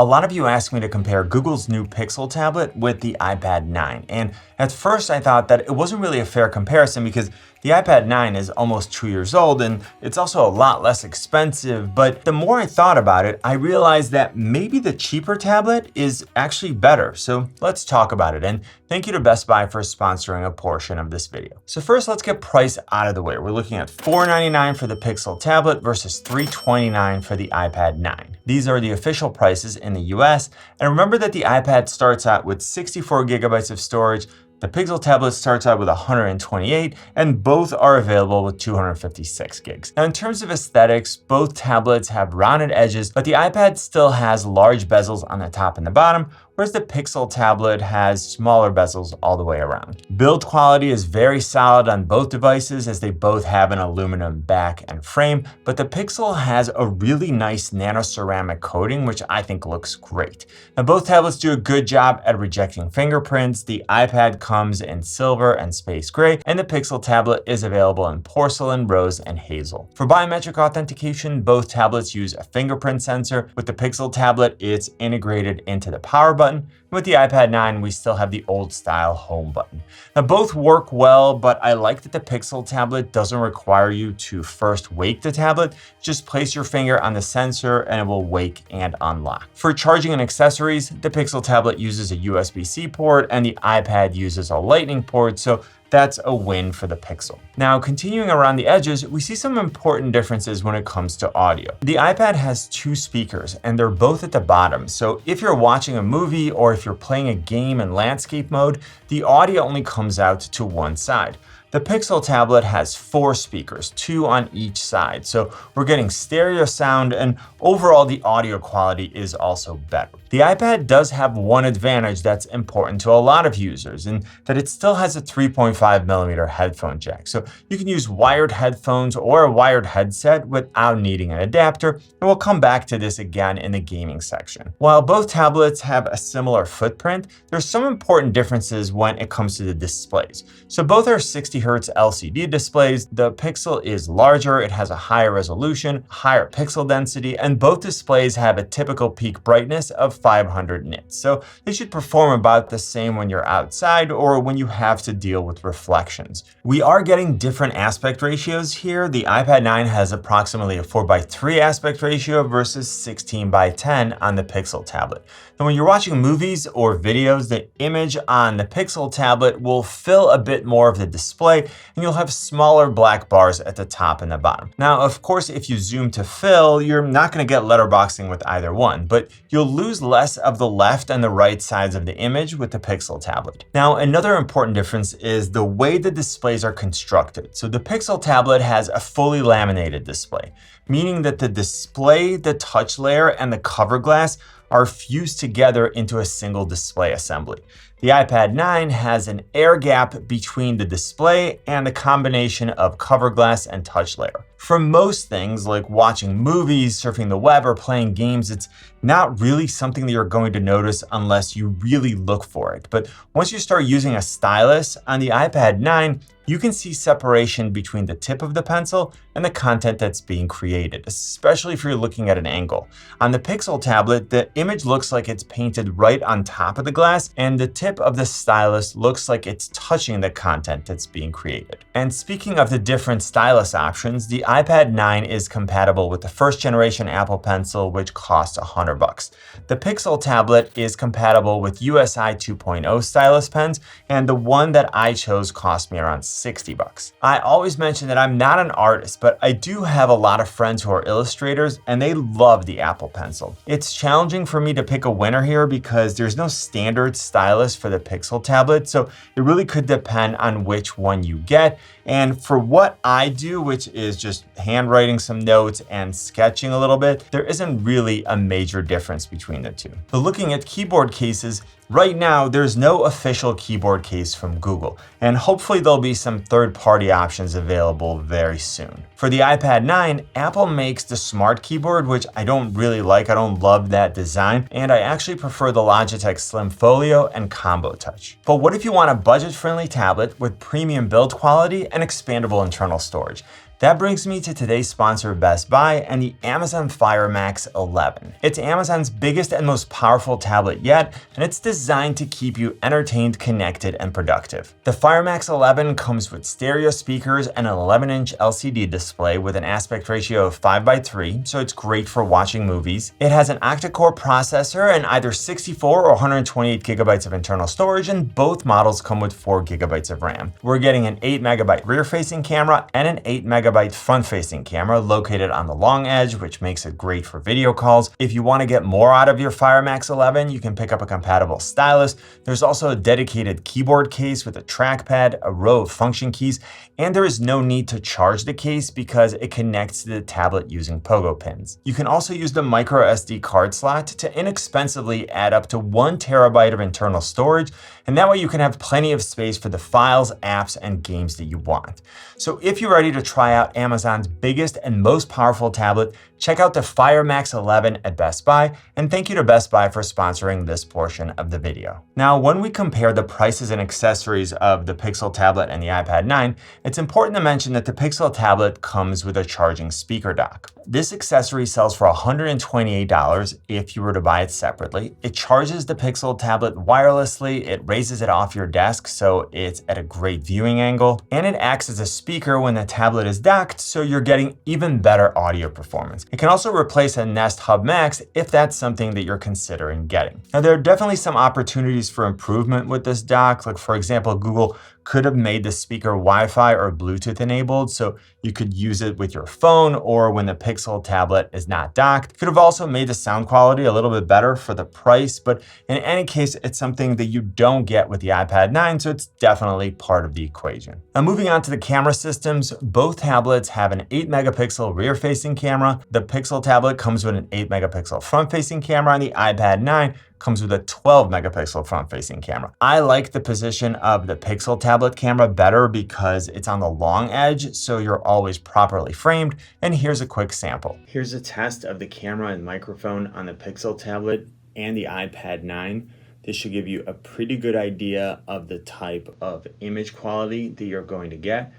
A lot of you asked me to compare Google's new Pixel tablet with the iPad 9, and at first I thought that it wasn't really a fair comparison because the iPad 9 is almost 2 years old and it's also a lot less expensive, but the more I thought about it, I realized that maybe the cheaper tablet is actually better. So let's talk about it, and thank you to Best Buy for sponsoring a portion of this video. So first, let's get price out of the way. We're looking at $499 for the Pixel tablet versus $329 for the iPad 9. These are the official prices in the US, and remember that the iPad starts out with 64 gigabytes of storage. The Pixel tablet starts out with 128, and both are available with 256 gigs. Now, in terms of aesthetics, both tablets have rounded edges, but the iPad still has large bezels on the top and the bottom, whereas the Pixel tablet has smaller bezels all the way around. Build quality is very solid on both devices as they both have an aluminum back and frame, but the Pixel has a really nice nano-ceramic coating, which I think looks great. Now, both tablets do a good job at rejecting fingerprints. The iPad comes in silver and space gray, and the Pixel tablet is available in porcelain, rose, and hazel. For biometric authentication, both tablets use a fingerprint sensor. With the Pixel tablet, it's integrated into the power button. With the iPad 9, we still have the old style home button. Now, both work well, but I like that the Pixel tablet doesn't require you to first wake the tablet. Just place your finger on the sensor and it will wake and unlock. For charging and accessories, the Pixel tablet uses a USB-C port and the iPad uses a Lightning port, so that's a win for the Pixel. Now, continuing around the edges, we see some important differences when it comes to audio. The iPad has 2 speakers and they're both at the bottom. So if you're watching a movie or if you're playing a game in landscape mode, the audio only comes out to one side. The Pixel tablet has 4 speakers, 2 on each side. So we're getting stereo sound, and overall the audio quality is also better. The iPad does have one advantage that's important to a lot of users, and that it still has a 3.5mm headphone jack. So you can use wired headphones or a wired headset without needing an adapter, and we'll come back to this again in the gaming section. While both tablets have a similar footprint, there's some important differences when it comes to the displays. So both are 60Hz LCD displays. The Pixel is larger, it has a higher resolution, higher pixel density, and both displays have a typical peak brightness of 500 nits. So they should perform about the same when you're outside or when you have to deal with reflections. We are getting different aspect ratios here. The iPad 9 has approximately a 4:3 aspect ratio versus 16:10 on the Pixel tablet. And when you're watching movies or videos, the image on the Pixel tablet will fill a bit more of the display, and you'll have smaller black bars at the top and the bottom. Now, of course, if you zoom to fill, you're not going to get letterboxing with either one, but you'll lose less of the left and the right sides of the image with the Pixel tablet. Now, another important difference is the way the displays are constructed. So the Pixel tablet has a fully laminated display, meaning that the display, the touch layer, and the cover glass are fused together into a single display assembly. The iPad 9 has an air gap between the display and the combination of cover glass and touch layer. For most things like watching movies, surfing the web, or playing games, it's not really something that you're going to notice unless you really look for it. But once you start using a stylus on the iPad 9, you can see separation between the tip of the pencil and the content that's being created, especially if you're looking at an angle. On the Pixel tablet, the image looks like it's painted right on top of the glass, and the tip of the stylus looks like it's touching the content that's being created. And speaking of the different stylus options, the iPad 9 is compatible with the first generation Apple Pencil, which costs $100. The Pixel tablet is compatible with USI 2.0 stylus pens, and the one that I chose cost me around $60. I always mention that I'm not an artist, but I do have a lot of friends who are illustrators and they love the Apple Pencil. It's challenging for me to pick a winner here because there's no standard stylus for the Pixel tablet, so it really could depend on which one you get. And for what I do, which is just handwriting some notes and sketching a little bit, there isn't really a major difference between the two. But looking at keyboard cases, right now there's no official keyboard case from Google, and hopefully there'll be some third-party options available very soon. For the iPad 9, Apple makes the Smart Keyboard, which I don't really like. I don't love that design, and I actually prefer the Logitech Slim Folio and Combo Touch. But what if you want a budget-friendly tablet with premium build quality and expandable internal storage? That brings me to today's sponsor, Best Buy, and the Amazon Fire Max 11. It's Amazon's biggest and most powerful tablet yet, and it's designed to keep you entertained, connected, and productive. The Fire Max 11 comes with stereo speakers and an 11-inch LCD display with an aspect ratio of 5:3, so it's great for watching movies. It has an octa-core processor and either 64 or 128 gigabytes of internal storage, and both models come with 4 gigabytes of RAM. We're getting an 8 megabyte rear-facing camera and an 8 megabyte front-facing camera located on the long edge, which makes it great for video calls. If you want to get more out of your Fire Max 11, you can pick up a compatible stylus. There's also a dedicated keyboard case with a trackpad, a row of function keys, and there is no need to charge the case because it connects to the tablet using pogo pins. You can also use the micro SD card slot to inexpensively add up to 1 terabyte of internal storage, and that way you can have plenty of space for the files, apps, and games that you want. So if you're ready to try out Amazon's biggest and most powerful tablet, check out the Fire Max 11 at Best Buy, and thank you to Best Buy for sponsoring this portion of the video. Now, when we compare the prices and accessories of the Pixel tablet and the iPad 9, it's important to mention that the Pixel tablet comes with a charging speaker dock. This accessory sells for $128 if you were to buy it separately. It charges the Pixel tablet wirelessly, it raises it off your desk so it's at a great viewing angle, and it acts as a speaker when the tablet is docked, so you're getting even better audio performance. It can also replace a Nest Hub Max if that's something that you're considering getting. Now, there are definitely some opportunities for improvement with this dock. Like, for example, Google could have made the speaker Wi-Fi or Bluetooth enabled, so you could use it with your phone or when the Pixel tablet is not docked. Could have also made the sound quality a little bit better for the price, but in any case, it's something that you don't get with the iPad 9, so it's definitely part of the equation. Now, moving on to the camera systems, both tablets have an 8 megapixel rear-facing camera. The Pixel tablet comes with an 8 megapixel front-facing camera, and the iPad 9 comes with a 12 megapixel front-facing camera. I like the position of the Pixel tablet camera better because it's on the long edge, so you're always properly framed. And here's a quick sample. Here's a test of the camera and microphone on the Pixel tablet and the iPad 9. This should give you a pretty good idea of the type of image quality that you're going to get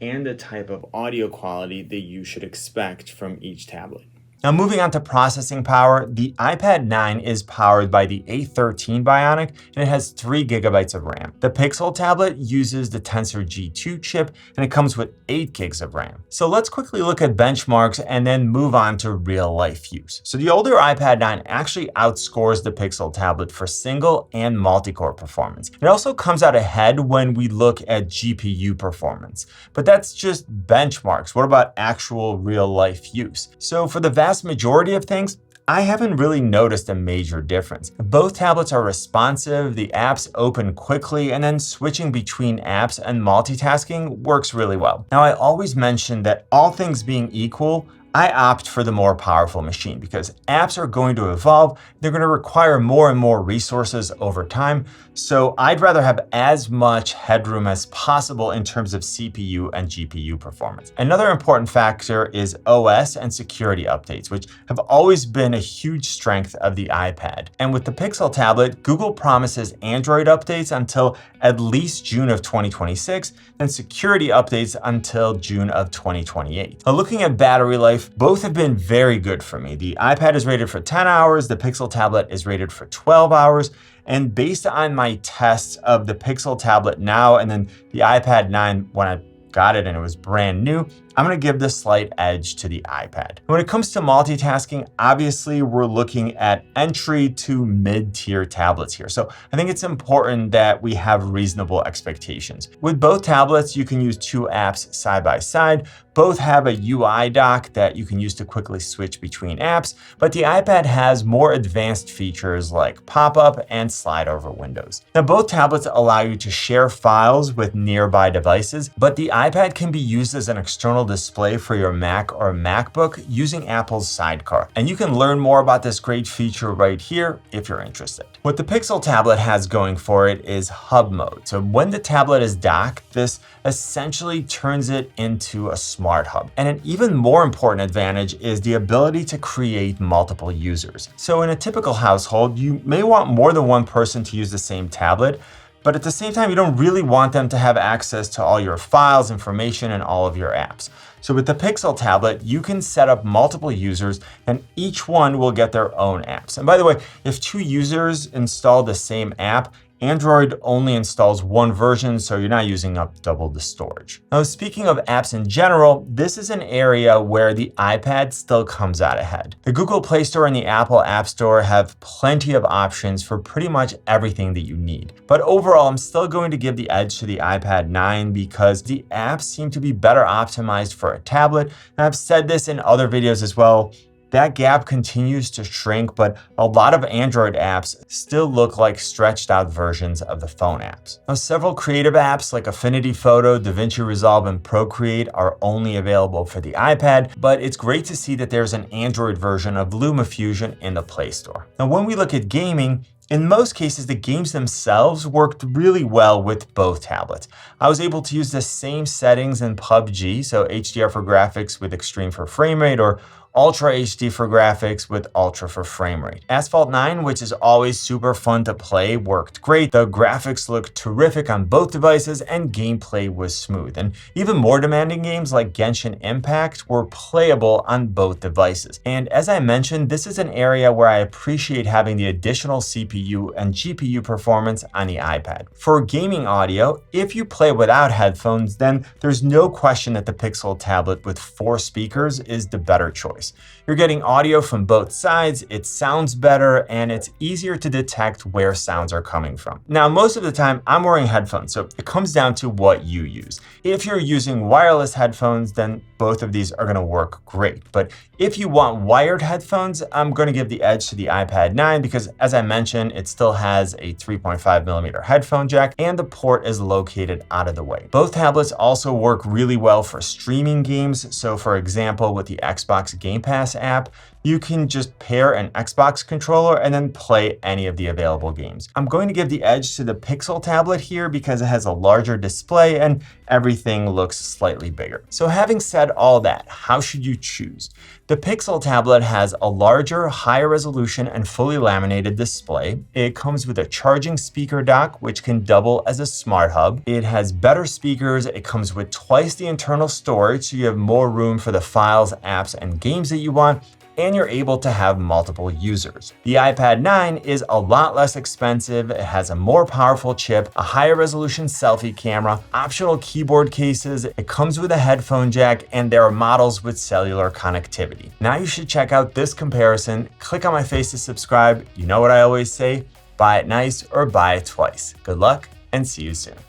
and the type of audio quality that you should expect from each tablet. Now, moving on to processing power, the iPad 9 is powered by the A13 Bionic, and it has 3 gigabytes of RAM. The Pixel tablet uses the Tensor G2 chip, and it comes with 8 gigs of RAM. So let's quickly look at benchmarks and then move on to real-life use. So the older iPad 9 actually outscores the Pixel tablet for single and multi-core performance. It also comes out ahead when we look at GPU performance, but that's just benchmarks. What about actual real-life use? So for the vast majority of things, I haven't really noticed a major difference. Both tablets are responsive, the apps open quickly, and then switching between apps and multitasking works really well. Now, I always mention that all things being equal, I opt for the more powerful machine because apps are going to evolve. They're going to require more and more resources over time. So I'd rather have as much headroom as possible in terms of CPU and GPU performance. Another important factor is OS and security updates, which have always been a huge strength of the iPad. And with the Pixel tablet, Google promises Android updates until at least June of 2026, and security updates until June of 2028. Now, looking at battery life, both have been very good for me. The iPad is rated for 10 hours, the Pixel tablet is rated for 12 hours, and based on my tests of the Pixel tablet now and then the iPad 9 when I got it and it was brand new, I'm going to give the slight edge to the iPad. When it comes to multitasking, obviously we're looking at entry to mid-tier tablets here. So I think it's important that we have reasonable expectations. With both tablets, you can use 2 apps side by side. Both have a UI dock that you can use to quickly switch between apps, but the iPad has more advanced features like pop-up and slide over windows. Now, both tablets allow you to share files with nearby devices, but the iPad can be used as an external display for your Mac or MacBook using Apple's Sidecar. And you can learn more about this great feature right here if you're interested. What the Pixel tablet has going for it is hub mode. So when the tablet is docked, this essentially turns it into a smart hub. And an even more important advantage is the ability to create multiple users. So in a typical household, you may want more than one person to use the same tablet, but at the same time, you don't really want them to have access to all your files, information, and all of your apps. So with the Pixel tablet, you can set up multiple users and each one will get their own apps. And by the way, if two users install the same app, Android only installs one version, so you're not using up double the storage. Now, speaking of apps in general, this is an area where the iPad still comes out ahead. The Google Play Store and the Apple App Store have plenty of options for pretty much everything that you need. But overall, I'm still going to give the edge to the iPad 9 because the apps seem to be better optimized for a tablet. And I've said this in other videos as well. That gap continues to shrink, but a lot of Android apps still look like stretched out versions of the phone apps. Now, several creative apps like Affinity Photo, DaVinci Resolve, and Procreate are only available for the iPad, but it's great to see that there's an Android version of LumaFusion in the Play Store. Now, when we look at gaming, in most cases, the games themselves worked really well with both tablets. I was able to use the same settings in PUBG, so HDR for graphics with extreme for frame rate, or Ultra HD for graphics with Ultra for frame rate. Asphalt 9, which is always super fun to play, worked great. The graphics looked terrific on both devices and gameplay was smooth. And even more demanding games like Genshin Impact were playable on both devices. And as I mentioned, this is an area where I appreciate having the additional CPU and GPU performance on the iPad. For gaming audio, if you play without headphones, then there's no question that the Pixel tablet with 4 speakers is the better choice. You're getting audio from both sides, it sounds better, and it's easier to detect where sounds are coming from. Now, most of the time I'm wearing headphones, so it comes down to what you use. If you're using wireless headphones, then both of these are gonna work great. But if you want wired headphones, I'm gonna give the edge to the iPad 9 because, as I mentioned, it still has a 3.5mm headphone jack and the port is located out of the way. Both tablets also work really well for streaming games. So for example, with the Xbox Game Pass app, you can just pair an Xbox controller and then play any of the available games. I'm going to give the edge to the Pixel tablet here because it has a larger display and everything looks slightly bigger. So having said all that, how should you choose? The Pixel tablet has a larger, higher resolution and fully laminated display. It comes with a charging speaker dock, which can double as a smart hub. It has better speakers. It comes with twice the internal storage, so you have more room for the files, apps, and games that you want, and you're able to have multiple users. The iPad 9 is a lot less expensive. It has a more powerful chip, a higher resolution selfie camera, optional keyboard cases. It comes with a headphone jack, and there are models with cellular connectivity. Now you should check out this comparison. Click on my face to subscribe. You know what I always say, buy it nice or buy it twice. Good luck and see you soon.